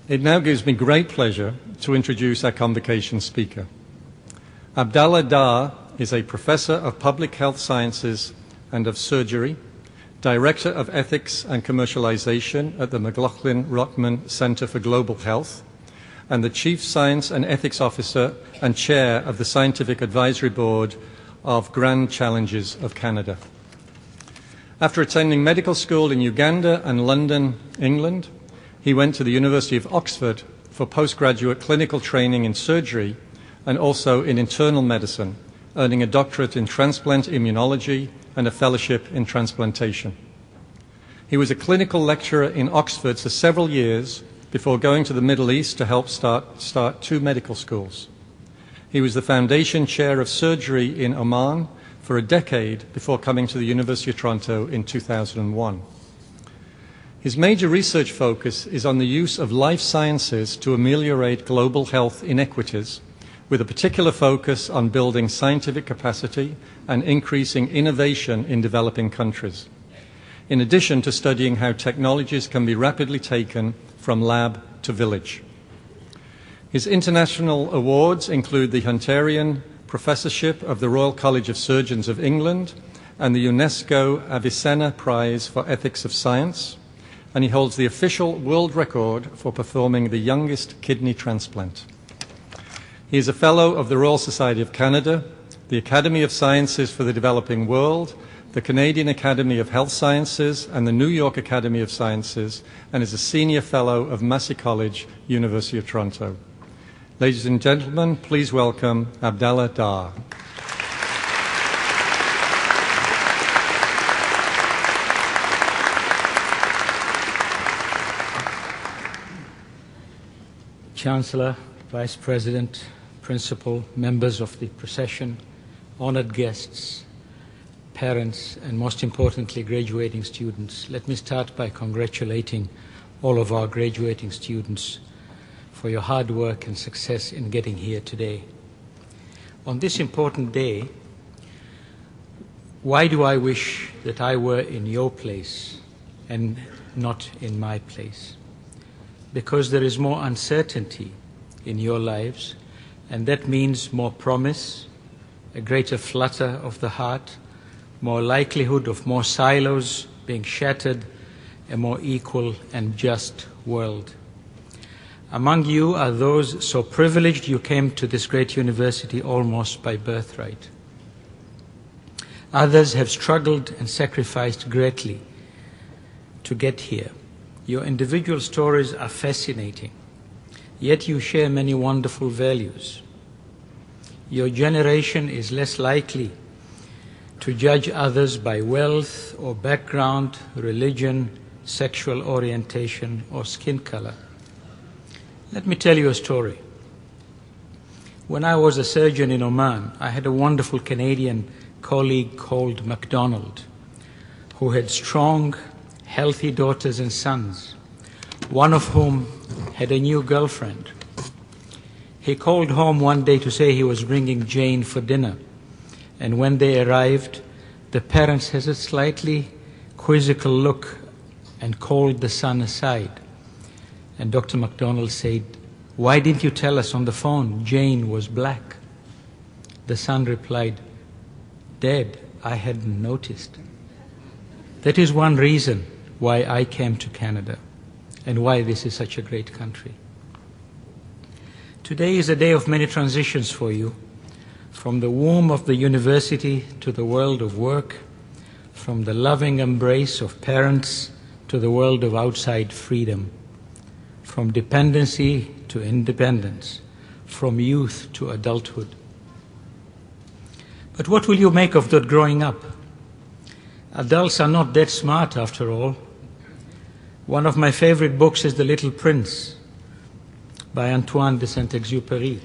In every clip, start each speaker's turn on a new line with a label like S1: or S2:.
S1: It now gives me great pleasure to introduce our convocation speaker. Abdallah Dar is a professor of public health sciences and of surgery, director of ethics and commercialization at the McLaughlin-Rockman Center for Global Health, and the chief science and ethics officer and chair of the scientific advisory board of Grand Challenges of Canada. After attending medical school in Uganda and London, England, he went to the University of Oxford for postgraduate clinical training in surgery and also in internal medicine, earning a doctorate in transplant immunology and a fellowship in transplantation. He was a clinical lecturer in Oxford for several years before going to the Middle East to help start 2 medical schools. He was the foundation chair of surgery in Oman for a decade before coming to the University of Toronto in 2001. His major research focus is on the use of life sciences to ameliorate global health inequities, with a particular focus on building scientific capacity and increasing innovation in developing countries, in addition to studying how technologies can be rapidly taken from lab to village. His international awards include the Hunterian Professorship of the Royal College of Surgeons of England and the UNESCO Avicenna Prize for Ethics of Science, and he holds the official world record for performing the youngest kidney transplant. He is a Fellow of the Royal Society of Canada, the Academy of Sciences for the Developing World, the Canadian Academy of Health Sciences, and the New York Academy of Sciences, and is a Senior Fellow of Massey College, University of Toronto. Ladies and gentlemen, please welcome Abdallah Dar.
S2: Chancellor, Vice President, Principal, members of the procession, honored guests, parents, and most importantly, graduating students. Let me start by congratulating all of our graduating students for your hard work and success in getting here today. On this important day, why do I wish that I were in your place and not in my place? Because there is more uncertainty in your lives, and that means more promise, a greater flutter of the heart, more likelihood of more silos being shattered, a more equal and just world. Among you are those so privileged you came to this great university almost by birthright. Others have struggled and sacrificed greatly to get here. Your individual stories are fascinating, yet you share many wonderful values. Your generation is less likely to judge others by wealth or background, religion, sexual orientation, or skin color. Let me tell you a story. When I was a surgeon in Oman, I had a wonderful Canadian colleague called MacDonald, who had strong, healthy daughters and sons, one of whom had a new girlfriend. He called home one day to say he was bringing Jane for dinner, and when they arrived, the parents had a slightly quizzical look and called the son aside. And Dr. MacDonald said, "Why didn't you tell us on the phone Jane was black?" The son replied, "Dad, I hadn't noticed." That is one reason why I came to Canada and why this is such a great country. Today is a day of many transitions for you, from the womb of the university to the world of work, from the loving embrace of parents to the world of outside freedom, from dependency to independence, from youth to adulthood. But what will you make of that growing up? Adults are not that smart after all. One of my favorite books is The Little Prince by Antoine de Saint-Exupéry,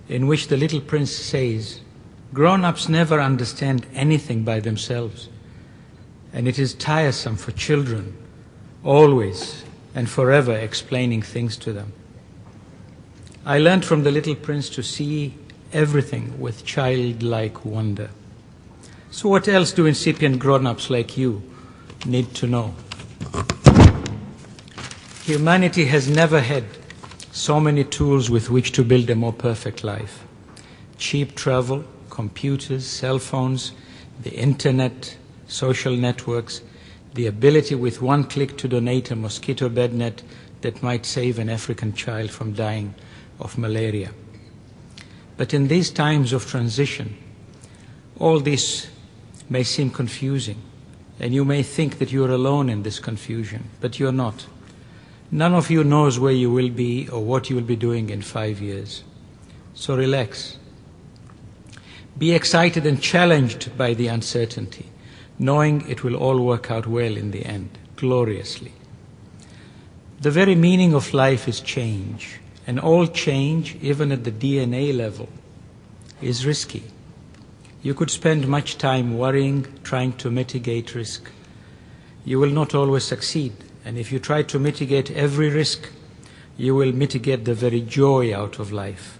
S2: in which the little prince says, "Grown-ups never understand anything by themselves, and it is tiresome for children always and forever explaining things to them." I learned from the little prince to see everything with childlike wonder. So what else do incipient grown-ups like you need to know? Humanity has never had so many tools with which to build a more perfect life. Cheap travel, computers, cell phones, the internet, social networks, the ability with one click to donate a mosquito bed net that might save an African child from dying of malaria. But in these times of transition, all this may seem confusing, and you may think that you're alone in this confusion, but you're not. None of you knows where you will be or what you will be doing in 5 years. So relax. Be excited and challenged by the uncertainty, knowing it will all work out well in the end, gloriously. The very meaning of life is change, and all change, even at the DNA level, is risky. You could spend much time worrying, trying to mitigate risk. You will not always succeed, and if you try to mitigate every risk, you will mitigate the very joy out of life.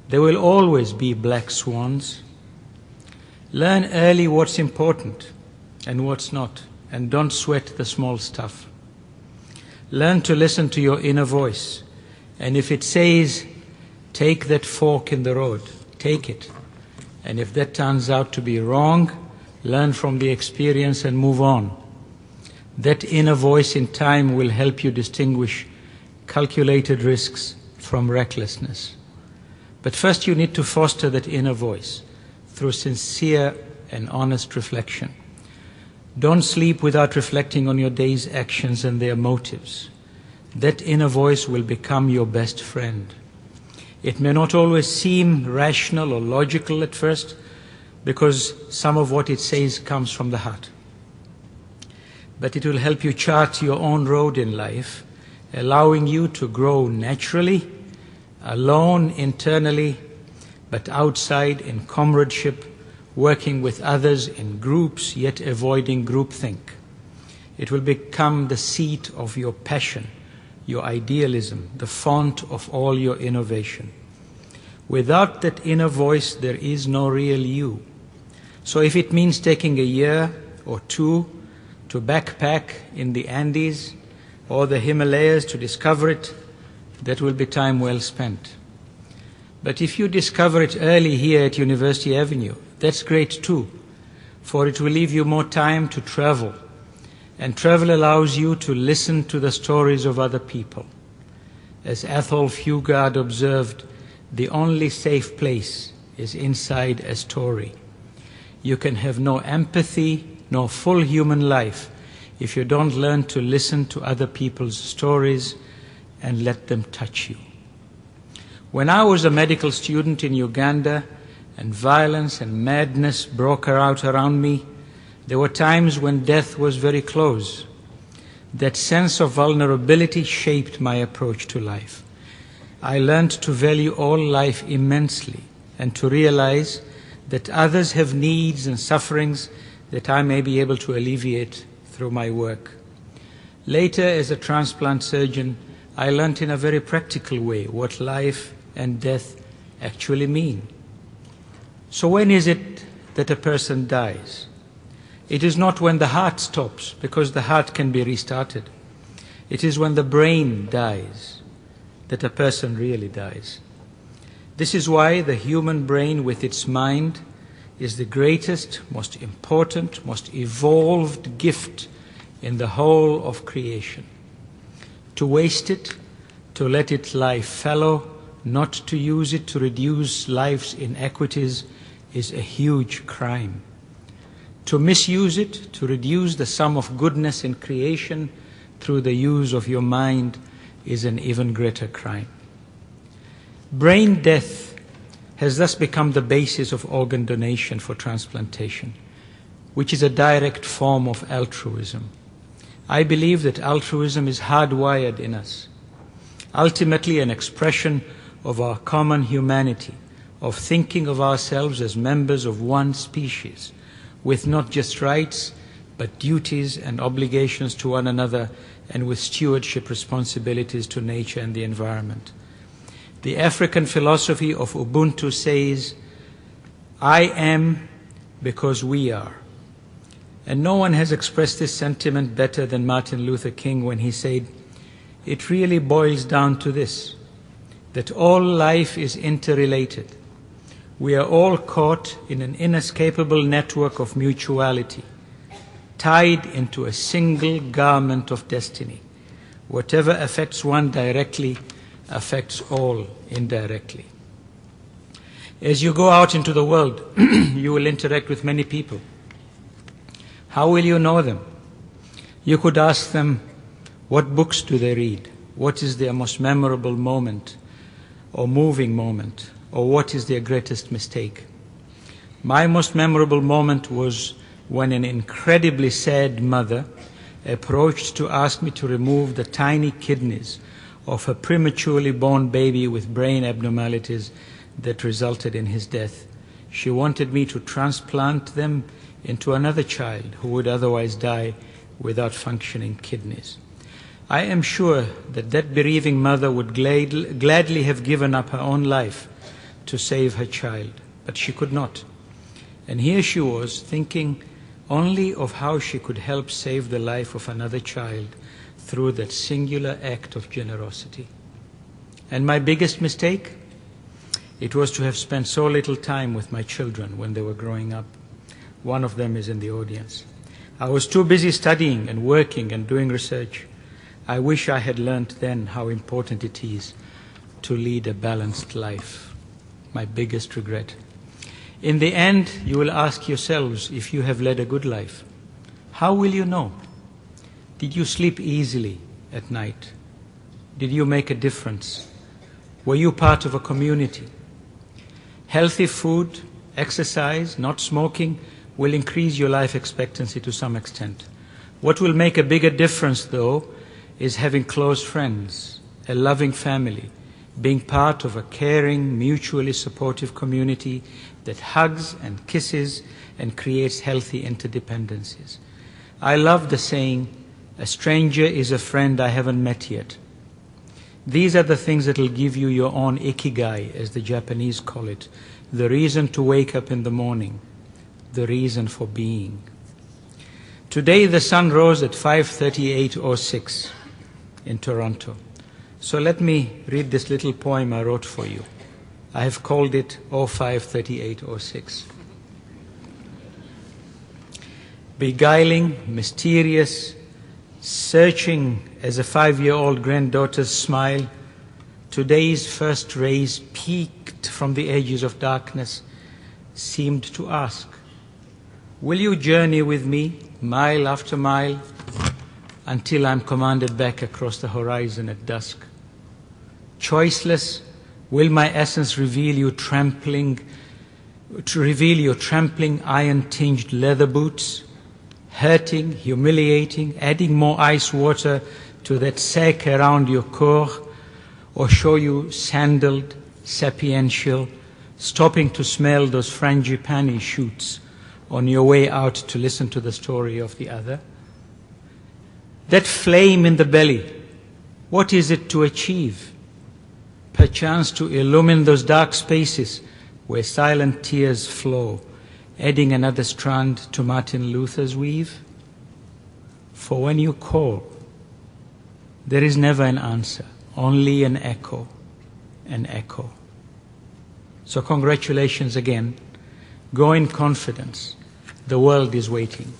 S2: There will always be black swans. Learn early what's important and what's not, and don't sweat the small stuff. Learn to listen to your inner voice, and if it says, take that fork in the road, take it. And if that turns out to be wrong, learn from the experience and move on. That inner voice in time will help you distinguish calculated risks from recklessness. But first you need to foster that inner voice through sincere and honest reflection. Don't sleep without reflecting on your day's actions and their motives. That inner voice will become your best friend. It may not always seem rational or logical at first, because some of what it says comes from the heart. But it will help you chart your own road in life, allowing you to grow naturally, alone internally, but outside in comradeship, working with others in groups, yet avoiding groupthink. It will become the seat of your passion, your idealism, the font of all your innovation. Without that inner voice, there is no real you. So if it means taking a year or two to backpack in the Andes or the Himalayas to discover it, that will be time well spent. But if you discover it early here at University Avenue, that's great too, for it will leave you more time to travel. And travel allows you to listen to the stories of other people. As Atholf Hugard observed, the only safe place is inside a story. You can have no empathy, no full human life, if you don't learn to listen to other people's stories and let them touch you. When I was a medical student in Uganda and violence and madness broke out around me, there were times when death was very close. That sense of vulnerability shaped my approach to life. I learned to value all life immensely and to realize that others have needs and sufferings that I may be able to alleviate through my work. Later, as a transplant surgeon, I learned in a very practical way what life and death actually mean. So when is it that a person dies? It is not when the heart stops, because the heart can be restarted. It is when the brain dies that a person really dies. This is why the human brain with its mind is the greatest, most important, most evolved gift in the whole of creation. To waste it, to let it lie fallow, not to use it to reduce life's inequities is a huge crime. To misuse it, to reduce the sum of goodness in creation through the use of your mind is an even greater crime. Brain death has thus become the basis of organ donation for transplantation, which is a direct form of altruism. I believe that altruism is hardwired in us, ultimately an expression of our common humanity, of thinking of ourselves as members of one species, with not just rights, but duties and obligations to one another, and with stewardship responsibilities to nature and the environment. The African philosophy of Ubuntu says, I am because we are. And no one has expressed this sentiment better than Martin Luther King when he said, it really boils down to this, that all life is interrelated. We are all caught in an inescapable network of mutuality, tied into a single garment of destiny. Whatever affects one directly affects all indirectly. As you go out into the world, you will interact with many people. How will you know them? You could ask them, what books do they read? What is their most memorable moment or moving moment? Or what is their greatest mistake? My most memorable moment was when an incredibly sad mother approached to ask me to remove the tiny kidneys of a prematurely born baby with brain abnormalities that resulted in his death. She wanted me to transplant them into another child who would otherwise die without functioning kidneys. I am sure that that bereaving mother would gladly have given up her own life to save her child, but she could not. And here she was, thinking only of how she could help save the life of another child through that singular act of generosity. And my biggest mistake? It was to have spent so little time with my children when they were growing up. One of them is in the audience. I was too busy studying and working and doing research. I wish I had learned then how important it is to lead a balanced life. My biggest regret. In the end, you will ask yourselves if you have led a good life. How will you know? Did you sleep easily at night? Did you make a difference? Were you part of a community? Healthy food, exercise, not smoking will increase your life expectancy to some extent. What will make a bigger difference, though, is having close friends, a loving family, being part of a caring, mutually supportive community that hugs and kisses and creates healthy interdependencies. I love the saying, a stranger is a friend I haven't met yet. These are the things that will give you your own ikigai, as the Japanese call it, the reason to wake up in the morning, the reason for being. Today the sun rose at 5:38:06 in Toronto. So let me read this little poem I wrote for you. I have called it 05:38:06. Beguiling, mysterious, searching as a 5-year-old granddaughter's smile, today's first rays peeked from the edges of darkness, seemed to ask, will you journey with me, mile after mile, until I'm commanded back across the horizon at dusk? Choiceless, will my essence reveal your trampling iron-tinged leather boots, hurting, humiliating, adding more ice water to that sack around your core, or show you sandaled, sapiential, stopping to smell those frangipani shoots on your way out to listen to the story of the other? That flame in the belly, what is it to achieve? Perchance to illumine those dark spaces where silent tears flow, adding another strand to Martin Luther's weave? For when you call, there is never an answer, only an echo, an echo. So congratulations again. Go in confidence. The world is waiting.